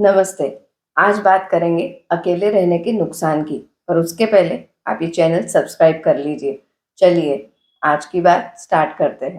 नमस्ते। आज बात करेंगे अकेले रहने के नुकसान की। पर उसके पहले आप ये चैनल सब्सक्राइब कर लीजिए। चलिए आज की बात स्टार्ट करते हैं।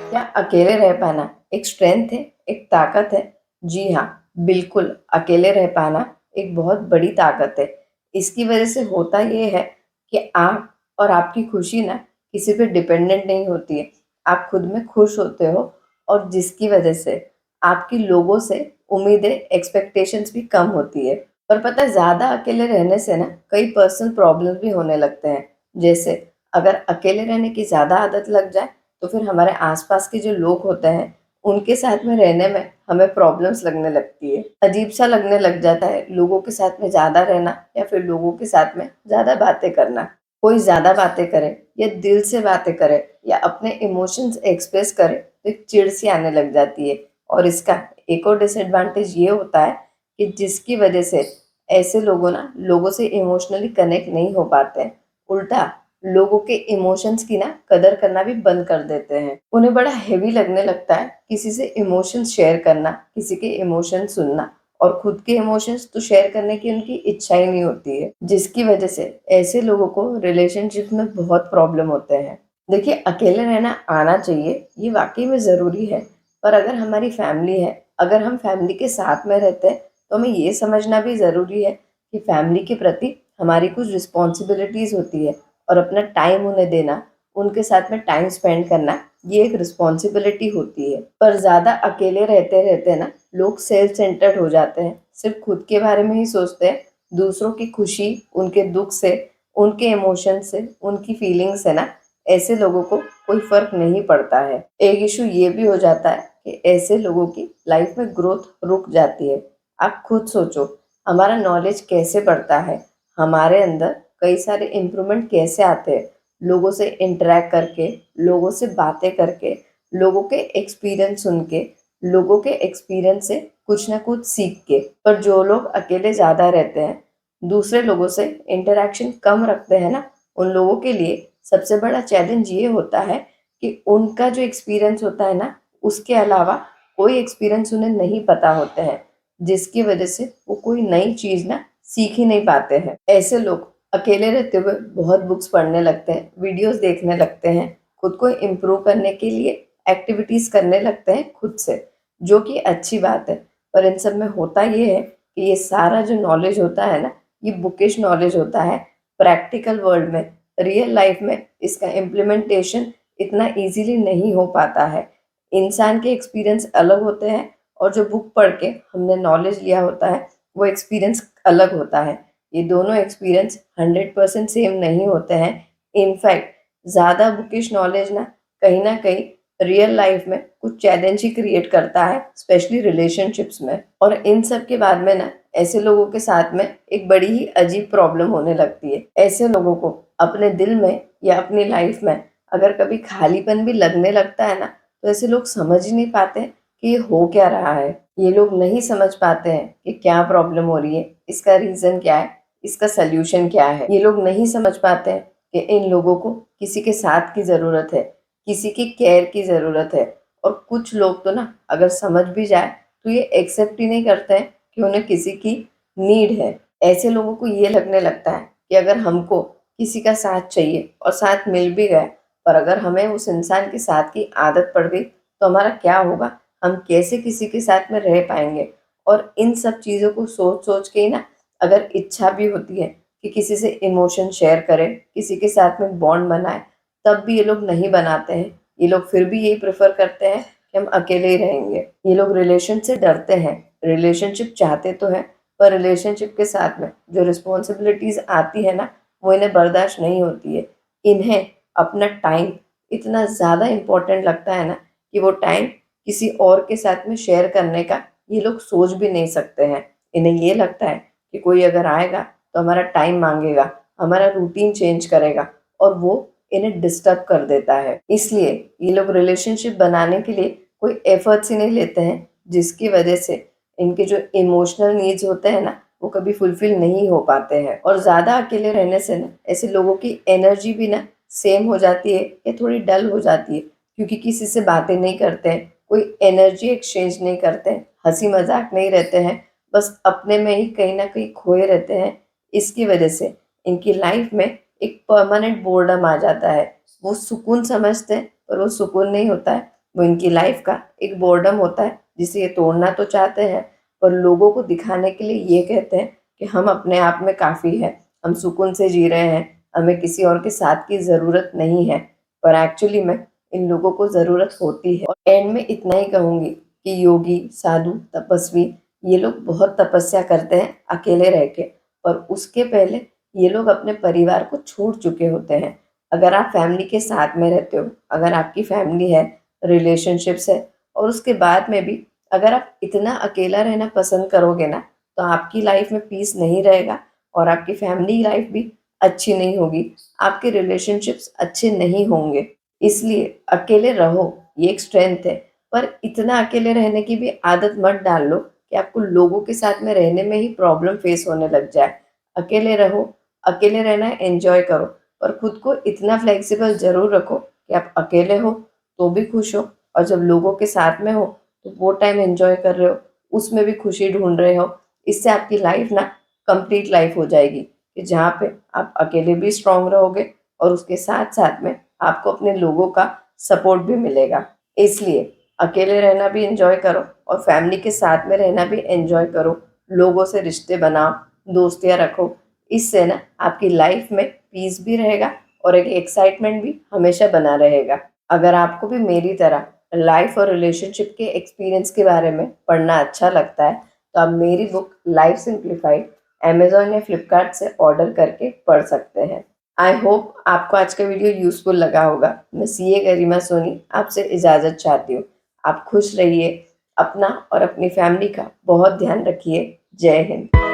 क्या अकेले रह पाना एक स्ट्रेंथ है, एक ताकत है? जी हाँ, बिल्कुल। अकेले रह पाना एक बहुत बड़ी ताकत है। इसकी वजह से होता ये है कि आप और आपकी खुशी ना किसी पे डिपेंडेंट नहीं होती है। आप खुद में खुश होते हो और जिसकी वजह से आपकी लोगों से उम्मीदें, एक्सपेक्टेशंस भी कम होती है। पर पता है, ज़्यादा अकेले रहने से ना कई पर्सनल प्रॉब्लम्स भी होने लगते हैं। जैसे अगर अकेले रहने की ज़्यादा आदत लग जाए तो फिर हमारे आसपास के जो लोग होते हैं उनके साथ में रहने में हमें प्रॉब्लम्स लगने लगती है। अजीब सा लगने लग जाता है लोगों के साथ में ज़्यादा रहना या फिर लोगों के साथ में ज़्यादा बातें करना। कोई ज़्यादा बातें करे या दिल से बातें करे या अपने इमोशंस एक्सप्रेस करे तो एक चिढ़ सी आने लग जाती है। और इसका एक और डिसएडवांटेज ये होता है कि जिसकी वजह से ऐसे लोगों ना लोगों से इमोशनली कनेक्ट नहीं हो पाते हैं। उल्टा लोगों के इमोशंस की ना कदर करना भी बंद कर देते हैं। उन्हें बड़ा हेवी लगने लगता है किसी से इमोशंस शेयर करना, किसी के इमोशंस सुनना, और खुद के इमोशंस तो शेयर करने की उनकी इच्छा ही नहीं होती है, जिसकी वजह से ऐसे लोगों को रिलेशनशिप में बहुत प्रॉब्लम होते हैं। देखिए, अकेले रहना आना चाहिए, ये वाकई में ज़रूरी है। पर अगर हमारी फैमिली है, अगर हम फैमिली के साथ में रहते हैं, तो हमें ये समझना भी ज़रूरी है कि फैमिली के प्रति हमारी कुछ रिस्पॉन्सिबिलिटीज़ होती है और अपना टाइम उन्हें देना, उनके साथ में टाइम स्पेंड करना, ये एक रिस्पॉन्सिबिलिटी होती है। पर ज़्यादा अकेले रहते-रहते ना लोग सेल्फ सेंटर्ड हो जाते हैं, सिर्फ खुद के बारे में ही सोचते हैं। दूसरों की खुशी, उनके दुःख से, उनके इमोशन से, उनकी फीलिंग्स से ना ऐसे लोगों को कोई फ़र्क नहीं पड़ता है। एक इश्यू ये भी हो जाता है कि ऐसे लोगों की लाइफ में ग्रोथ रुक जाती है। आप खुद सोचो, हमारा नॉलेज कैसे बढ़ता है? हमारे अंदर कई सारे इम्प्रूवमेंट कैसे आते हैं? लोगों से इंटरैक्ट करके, लोगों से बातें करके, लोगों के एक्सपीरियंस सुन के, लोगों के एक्सपीरियंस से कुछ ना कुछ सीख के। पर जो लोग अकेले ज़्यादा रहते हैं, दूसरे लोगों से इंटरैक्शन कम रखते हैं ना, उन लोगों के लिए सबसे बड़ा चैलेंज ये होता है कि उनका जो एक्सपीरियंस होता है ना, उसके अलावा कोई एक्सपीरियंस उन्हें नहीं पता होते हैं, जिसकी वजह से वो कोई नई चीज़ ना सीख ही नहीं पाते हैं। ऐसे लोग अकेले रहते हुए बहुत बुक्स पढ़ने लगते हैं, वीडियोस देखने लगते हैं, खुद को इम्प्रूव करने के लिए एक्टिविटीज़ करने लगते हैं खुद से, जो कि अच्छी बात है। पर इन सब में होता ये है कि ये सारा जो नॉलेज होता है ना, ये बुकिश नॉलेज होता है। प्रैक्टिकल वर्ल्ड में, रियल लाइफ में इसका इम्प्लीमेंटेशन इतना ईज़िली नहीं हो पाता है। इंसान के एक्सपीरियंस अलग होते हैं और जो बुक पढ़ के हमने नॉलेज लिया होता है, वो एक्सपीरियंस अलग होता है। ये दोनों एक्सपीरियंस 100% सेम नहीं होते हैं। इनफैक्ट ज़्यादा बुकिश नॉलेज ना कहीं न कहीं रियल लाइफ में कुछ चैलेंज ही क्रिएट करता है, स्पेशली रिलेशनशिप्स में। और इन सब के बाद में ना ऐसे लोगों के साथ में एक बड़ी ही अजीब प्रॉब्लम होने लगती है। ऐसे लोगों को अपने दिल में या अपनी लाइफ में अगर कभी खालीपन भी लगने लगता है ना, तो ऐसे लोग समझ ही नहीं पाते कि ये हो क्या रहा है। ये लोग नहीं समझ पाते हैं कि क्या प्रॉब्लम हो रही है, इसका रीज़न क्या है, इसका सॉल्यूशन क्या है। ये लोग नहीं समझ पाते हैं कि इन लोगों को किसी के साथ की ज़रूरत है, किसी की केयर की ज़रूरत है। और कुछ लोग तो ना अगर समझ भी जाए तो ये एक्सेप्ट ही नहीं करते हैं कि उन्हें किसी की नीड है। ऐसे लोगों को ये लगने लगता है कि अगर हमको किसी का साथ चाहिए और साथ मिल भी गया, पर अगर हमें उस इंसान के साथ की आदत पड़ गई तो हमारा क्या होगा? हम कैसे किसी के साथ में रह पाएँगे? और इन सब चीज़ों को सोच-सोच के ही ना अगर इच्छा भी होती है कि किसी से इमोशन शेयर करें, किसी के साथ में बॉन्ड बनाएँ, तब भी ये लोग नहीं बनाते हैं। ये लोग फिर भी यही प्रेफ़र करते हैं कि हम अकेले ही रहेंगे। ये लोग रिलेशन से डरते हैं। रिलेशनशिप चाहते तो हैं, पर रिलेशनशिप के साथ में जो रिस्पॉन्सिबिलिटीज़ आती है ना, वो इन्हें बर्दाश्त नहीं होती है। इन्हें अपना टाइम इतना ज़्यादा इम्पोर्टेंट लगता है ना कि वो टाइम किसी और के साथ में शेयर करने का ये लोग सोच भी नहीं सकते हैं। इन्हें ये लगता है कि कोई अगर आएगा तो हमारा टाइम माँगेगा, हमारा रूटीन चेंज करेगा और वो इन्हें डिस्टर्ब कर देता है। इसलिए ये लोग रिलेशनशिप बनाने के लिए कोई एफर्ट्स ही नहीं लेते हैं, जिसकी वजह से इनके जो इमोशनल नीड्स होते हैं ना, वो कभी फुलफ़िल नहीं हो पाते हैं। और ज़्यादा अकेले रहने से ना ऐसे लोगों की एनर्जी भी ना सेम हो जाती है या थोड़ी डल हो जाती है, क्योंकि किसी से बातें नहीं करते हैं, कोई एनर्जी एक्सचेंज नहीं करते हैं, हँसी मज़ाक नहीं रहते हैं, बस अपने में ही कहीं न कहीं खोए रहते हैं। इसकी वजह से इनकी लाइफ़ में एक परमानेंट बोर्डम आ जाता है। वो सुकून समझते हैं, पर वो सुकून नहीं होता है, वो इनकी लाइफ़ का एक बोर्डम होता है, जिसे ये तोड़ना तो चाहते हैं, पर लोगों को दिखाने के लिए ये कहते हैं कि हम अपने आप में काफ़ी हैं, हम सुकून से जी रहे हैं, हमें किसी और के साथ की ज़रूरत नहीं है। पर एक्चुअली में इन लोगों को ज़रूरत होती है। और एंड में इतना ही कहूँगी कि योगी, साधु, तपस्वी ये लोग बहुत तपस्या करते हैं अकेले रह के, पर उसके पहले ये लोग अपने परिवार को छोड़ चुके होते हैं। अगर आप फैमिली के साथ में रहते हो, अगर आपकी फैमिली है, रिलेशनशिप्स है और उसके बाद में भी अगर आप इतना अकेला रहना पसंद करोगे ना, तो आपकी लाइफ में पीस नहीं रहेगा और आपकी फैमिली लाइफ भी अच्छी नहीं होगी, आपके रिलेशनशिप्स अच्छे नहीं होंगे। इसलिए अकेले रहो, ये एक स्ट्रेंथ है, पर इतना अकेले रहने की भी आदत मत डाल लो कि आपको लोगों के साथ में रहने में ही प्रॉब्लम फेस होने लग जाए। अकेले रहो, अकेले रहना एन्जॉय करो, पर खुद को इतना फ्लेक्सिबल ज़रूर रखो कि आप अकेले हो तो भी खुश हो और जब लोगों के साथ में हो तो वो टाइम एन्जॉय कर रहे हो, उसमें भी खुशी ढूँढ रहे हो। इससे आपकी लाइफ़ ना कंप्लीट लाइफ़ हो जाएगी कि जहाँ पे आप अकेले भी स्ट्रॉन्ग रहोगे और उसके साथ-साथ में आपको अपने लोगों का सपोर्ट भी मिलेगा। इसलिए अकेले रहना भी एन्जॉय करो और फैमिली के साथ में रहना भी एन्जॉय करो। लोगों से रिश्ते बनाओ, दोस्तियाँ रखो। इससे ना आपकी लाइफ़ में पीस भी रहेगा और एक एक्साइटमेंट भी हमेशा बना रहेगा। अगर आपको भी मेरी तरह लाइफ़ और रिलेशनशिप के एक्सपीरियंस के बारे में पढ़ना अच्छा लगता है, तो आप मेरी बुक लाइफ सिम्प्लीफाइड अमेज़न या फ्लिपकार्ट से ऑर्डर करके पढ़ सकते हैं। आई होप आपको आज का वीडियो यूज़फुल लगा होगा। मैं सीए गरिमा सोनी आपसे इजाज़त चाहती हूँ। आप खुश रहिए, अपना और अपनी फैमिली का बहुत ध्यान रखिए। जय हिंद।